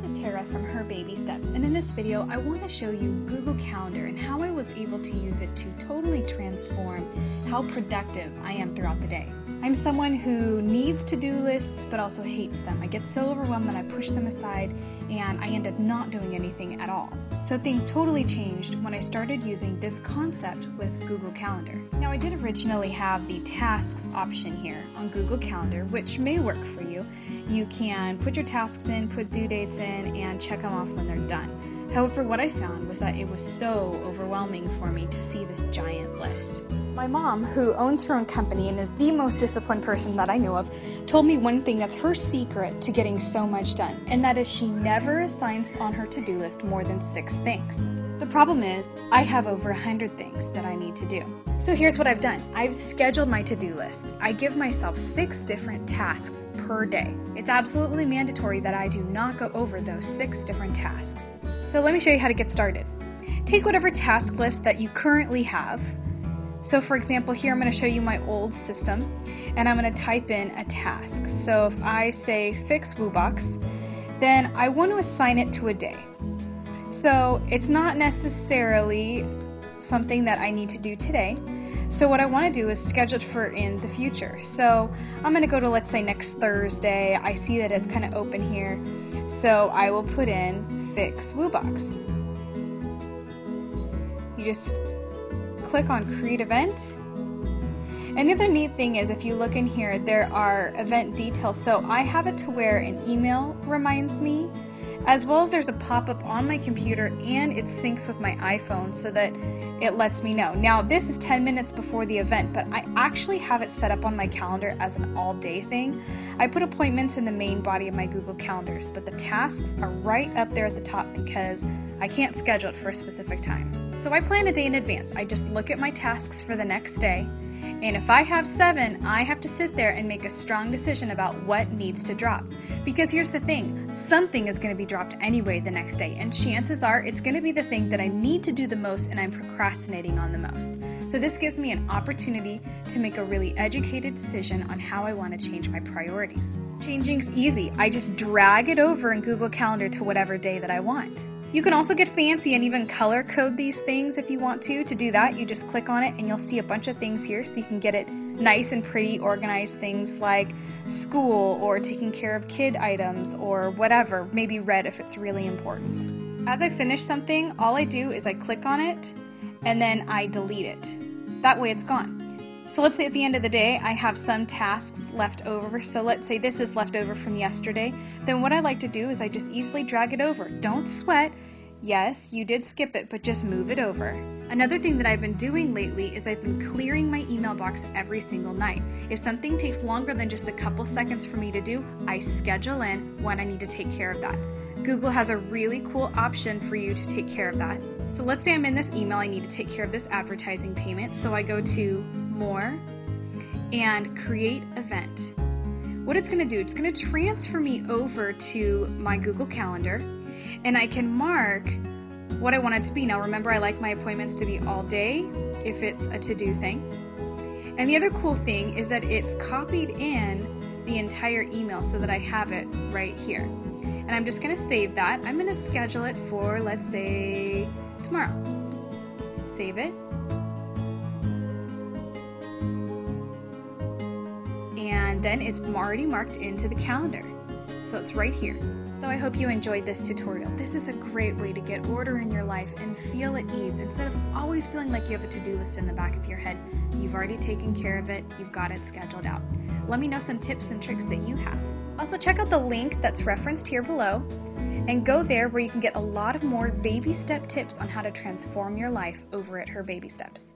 is Tara from Her Baby Steps, and in this video I want to show you Google Calendar and how I was able to use it to totally transform how productive I am throughout the day. I'm someone who needs to-do lists but also hates them. I get so overwhelmed that I push them aside and I end up not doing anything at all. So things totally changed when I started using this concept with Google Calendar. Now I did originally have the tasks option here on Google Calendar, which may work for you. You can put your tasks in, put due dates in, and check them off when they're done. However, what I found was that it was so overwhelming for me to see this giant list. My mom, who owns her own company and is the most disciplined person that I know of, told me one thing that's her secret to getting so much done, and that is she never assigns on her to-do list more than 6 things. The problem is, I have over 100 things that I need to do. So here's what I've done. I've scheduled my to-do list. I give myself 6 different tasks per day. It's absolutely mandatory that I do not go over those 6 different tasks. So let me show you how to get started. Take whatever task list that you currently have. So for example, here I'm going to show you my old system, and I'm going to type in a task. So if I say fix WooBox, then I want to assign it to a day. So it's not necessarily something that I need to do today. So what I want to do is schedule it for in the future. So I'm going to go to, let's say, next Thursday. I see that it's kind of open here. So I will put in fix WooBox. You just click on create event. And the other neat thing is, if you look in here, there are event details. So I have it to where an email reminds me, as well as there's a pop-up on my computer, and it syncs with my iPhone so that it lets me know. Now this is 10 minutes before the event, but I actually have it set up on my calendar as an all-day thing. I put appointments in the main body of my Google Calendars, but the tasks are right up there at the top because I can't schedule it for a specific time. So I plan a day in advance. I just look at my tasks for the next day, and if I have 7, I have to sit there and make a strong decision about what needs to drop. Because here's the thing, something is going to be dropped anyway the next day, and chances are it's going to be the thing that I need to do the most and I'm procrastinating on the most. So this gives me an opportunity to make a really educated decision on how I want to change my priorities. Changing's easy. I just drag it over in Google Calendar to whatever day that I want. You can also get fancy and even color code these things if you want to. To do that, you just click on it and you'll see a bunch of things here, so you can get it nice and pretty, organized things like school or taking care of kid items or whatever, maybe red if it's really important. As I finish something, all I do is I click on it and then I delete it. That way it's gone. So let's say at the end of the day I have some tasks left over, so let's say this is left over from yesterday, then what I like to do is I just easily drag it over. Don't sweat. Yes, you did skip it, but just move it over. Another thing that I've been doing lately is I've been clearing my email box every single night. If something takes longer than just a couple seconds for me to do, I schedule in when I need to take care of that. Google has a really cool option for you to take care of that. So let's say I'm in this email, I need to take care of this advertising payment, so I go to More and Create Event. What it's going to do, it's going to transfer me over to my Google Calendar, and I can mark what I want it to be. Now remember, I like my appointments to be all day if it's a to-do thing. And the other cool thing is that it's copied in the entire email so that I have it right here. And I'm just going to save that. I'm going to schedule it for, let's say, tomorrow. Save it. And then it's already marked into the calendar. So it's right here. So I hope you enjoyed this tutorial. This is a great way to get order in your life and feel at ease. Instead of always feeling like you have a to-do list in the back of your head, you've already taken care of it, you've got it scheduled out. Let me know some tips and tricks that you have. Also check out the link that's referenced here below and go there where you can get a lot of more baby step tips on how to transform your life over at Her Baby Steps.